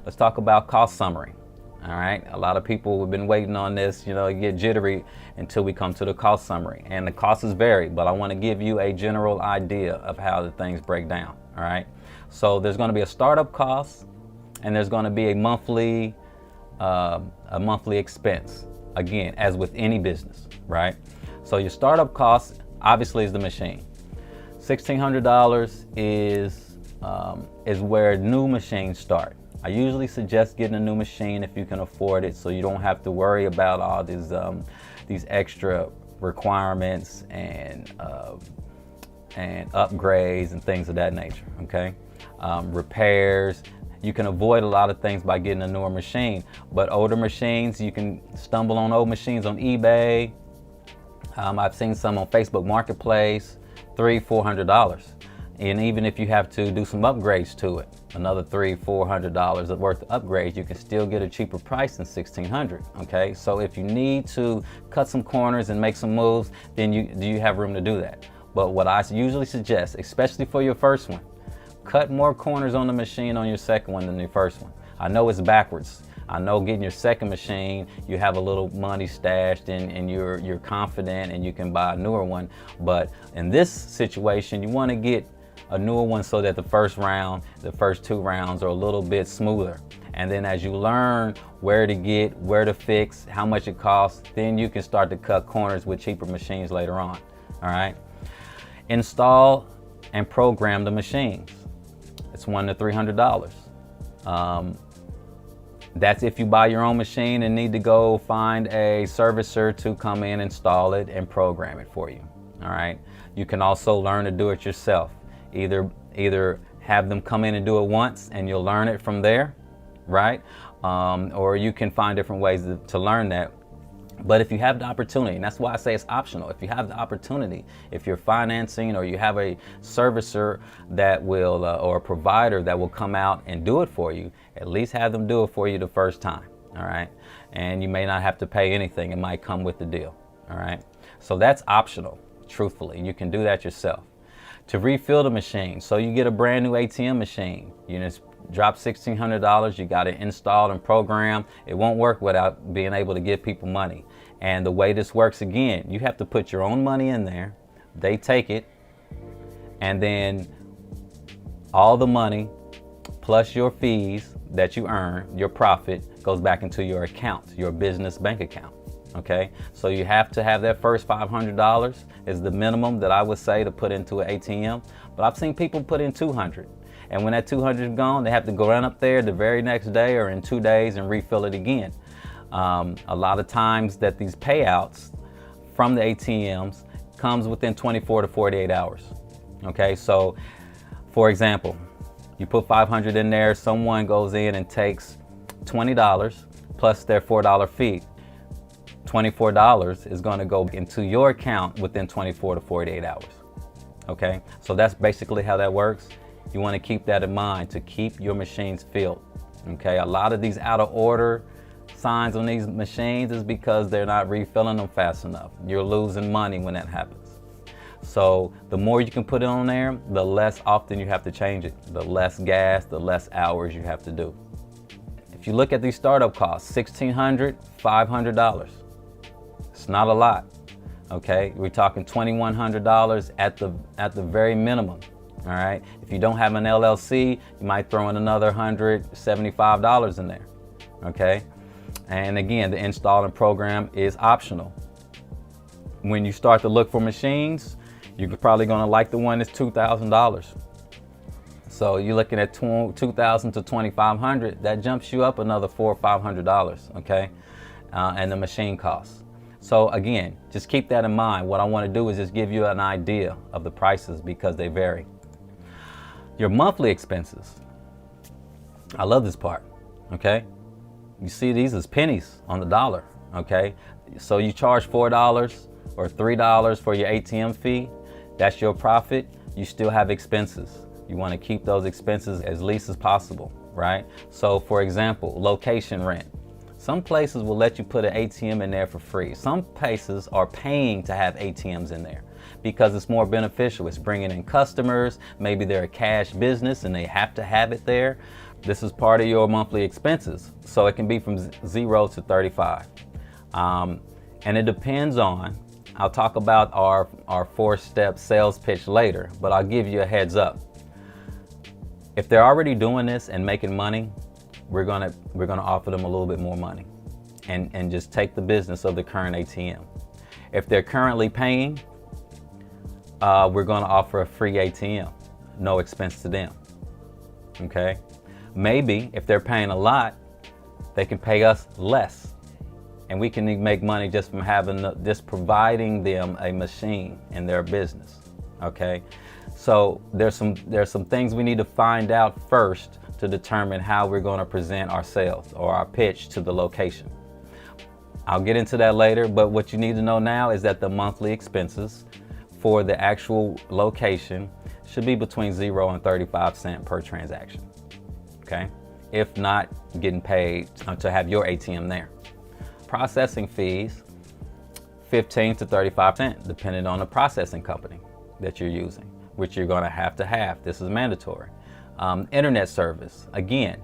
let's talk about cost summary. All right, a lot of people have been waiting on this, you get jittery until we come to the cost summary. And the costs vary, but I want to give you a general idea of how the things break down. All right, so there's going to be a startup cost, and there's going to be a monthly expense. Again, as with any business, right? So your startup cost obviously is the machine. $1,600 is where new machines start. I usually suggest getting a new machine if you can afford it, so you don't have to worry about all these extra requirements and upgrades and things of that nature. Okay, repairs. You can avoid a lot of things by getting a newer machine, but older machines, you can stumble on old machines on eBay. I've seen some on Facebook Marketplace, $300-400. And even if you have to do some upgrades to it, another $300-400 worth of upgrades, you can still get a cheaper price than $1,600. Okay, so if you need to cut some corners and make some moves, then you have room to do that. But what I usually suggest, especially for your first one, cut more corners on the machine on your second one than your first one. I know it's backwards. I know getting your second machine, you have a little money stashed and you're confident and you can buy a newer one. But in this situation, you want to get a newer one so that the first two rounds are a little bit smoother. And then as you learn where to get, where to fix, how much it costs, then you can start to cut corners with cheaper machines later on. All right. Install and program the machines. It's $100 to $300. That's if you buy your own machine and need to go find a servicer to come in, install it, and program it for you. All right. You can also learn to do it yourself. Either have them come in and do it once and you'll learn it from there, right? Or you can find different ways to learn that. But if you have the opportunity, and that's why I say it's optional, if you have the opportunity, if you're financing or you have a servicer that will, or a provider that will come out and do it for you, at least have them do it for you the first time, all right? And you may not have to pay anything. It might come with the deal, all right? So that's optional, truthfully. You can do that yourself. To refill the machine, so you get a brand new ATM machine, you just drop $1,600, you got it installed and programmed. It won't work without being able to give people money. And the way this works, again, you have to put your own money in there, they take it, and then all the money plus your fees that you earn, your profit, goes back into your account, your business bank account. Okay, so you have to have that first $500 is the minimum that I would say to put into an ATM. But I've seen people put in $200, and when that $200 is gone, they have to go run up there the very next day or in 2 days and refill it again. A lot of times that these payouts from the ATMs comes within 24 to 48 hours. Okay, so for example, you put $500 in there, someone goes in and takes $20 plus their $4 fee. $24 is going to go into your account within 24 to 48 hours. Okay, so that's basically how that works. You want to keep that in mind to keep your machines filled. Okay, a lot of these out of order signs on these machines is because they're not refilling them fast enough. You're losing money when that happens. So the more you can put it on there, the less often you have to change it. The less gas, the less hours you have to do. If you look at these startup costs, $1,600, $500. It's not a lot, okay? We're talking $2,100 at the very minimum, all right? If you don't have an LLC, you might throw in another $175 in there, okay? And again, the install and program is optional. When you start to look for machines, you're probably gonna like the one that's $2,000. So you're looking at $2,000 to $2,500, that jumps you up another $400 or $500, okay? And the machine costs. So again, just keep that in mind. What I want to do is just give you an idea of the prices because they vary. Your monthly expenses. I love this part, okay? You see these as pennies on the dollar, okay? So you charge $4 or $3 for your ATM fee. That's your profit. You still have expenses. You want to keep those expenses as least as possible, right? So for example, location rent. Some places will let you put an ATM in there for free. Some places are paying to have ATMs in there because it's more beneficial. It's bringing in customers. Maybe they're a cash business and they have to have it there. This is part of your monthly expenses. So it can be from 0 to 35. And it depends on, I'll talk about our 4-step sales pitch later, but I'll give you a heads up. If they're already doing this and making money, we're gonna offer them a little bit more money and just take the business of the current ATM. If they're currently paying, we're gonna offer a free ATM, no expense to them, okay? Maybe if they're paying a lot, they can pay us less, and we can make money just from just providing them a machine in their business, okay? So there's some things we need to find out first to determine how we're going to present our sales or our pitch to the location. I'll get into that later, but what you need to know now is that the monthly expenses for the actual location should be between 0 and 35 cents per transaction, okay? If not getting paid to have your ATM there. Processing fees, 15 to 35 cents, depending on the processing company that you're using, which you're gonna have to have. This is mandatory. Internet service, again,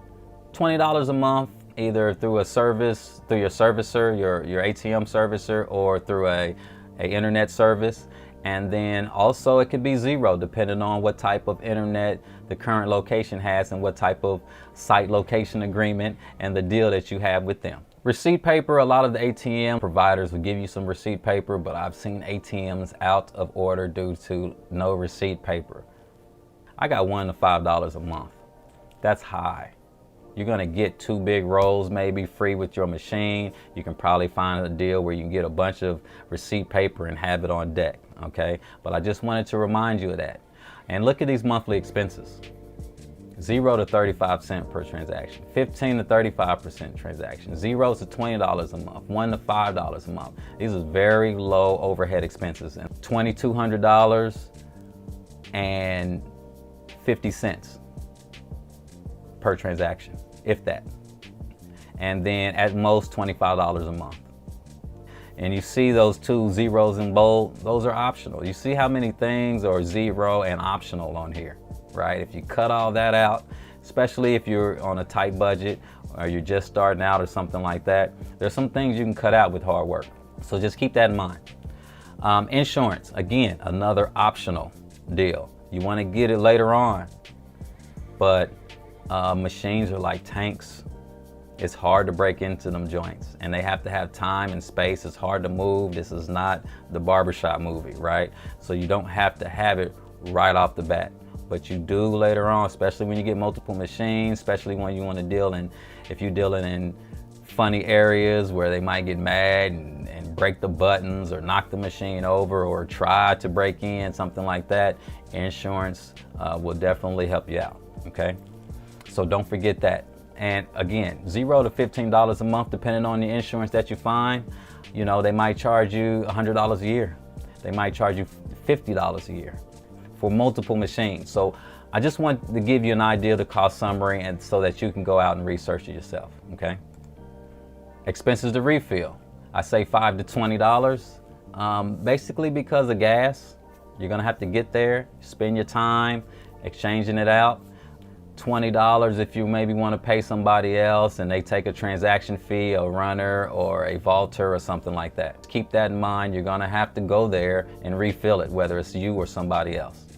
$20 a month, either through a service, through your servicer, your ATM servicer, or through a internet service. And then also it could be 0, depending on what type of internet the current location has and what type of site location agreement and the deal that you have with them. Receipt paper, a lot of the ATM providers will give you some receipt paper, but I've seen ATMs out of order due to no receipt paper. I got $1 to $5 a month. That's high. You're gonna get 2 big rolls maybe free with your machine. You can probably find a deal where you can get a bunch of receipt paper and have it on deck, okay? But I just wanted to remind you of that. And look at these monthly expenses. 0 to 35 cents per transaction, 15 to 35% transaction, 0 to $20 a month, $1 to $5 a month. These are very low overhead expenses. And $2,200 and 50 cents per transaction, if that. And then at most $25 a month. And you see those 2 zeros in bold, those are optional. You see how many things are 0 and optional on here, right? If you cut all that out, especially if you're on a tight budget or you're just starting out or something like that, there's some things you can cut out with hard work. So just keep that in mind. Insurance, again, another optional deal. You want to get it later on, but machines are like tanks. It's hard to break into them joints, and they have to have time and space. It's hard to move. This is not the barbershop movie, right? So you don't have to have it right off the bat, but you do later on, especially when you get multiple machines, especially when you want to deal in, if you're dealing in funny areas where they might get mad and break the buttons or knock the machine over or try to break in, something like that. Insurance will definitely help you out, okay? So don't forget that. And again, $0 to $15 a month, depending on the insurance that you find. You know, they might charge you $100 a year. They might charge you $50 a year for multiple machines. So I just want to give you an idea of the cost summary, and so that you can go out and research it yourself, okay? Expenses to refill, I say $5 to $20, basically because of gas. You're gonna have to get there, spend your time exchanging it out. $20 if you maybe want to pay somebody else and they take a transaction fee, a runner or a vaulter or something like that. Keep that in mind. You're gonna have to go there and refill it, whether it's you or somebody else.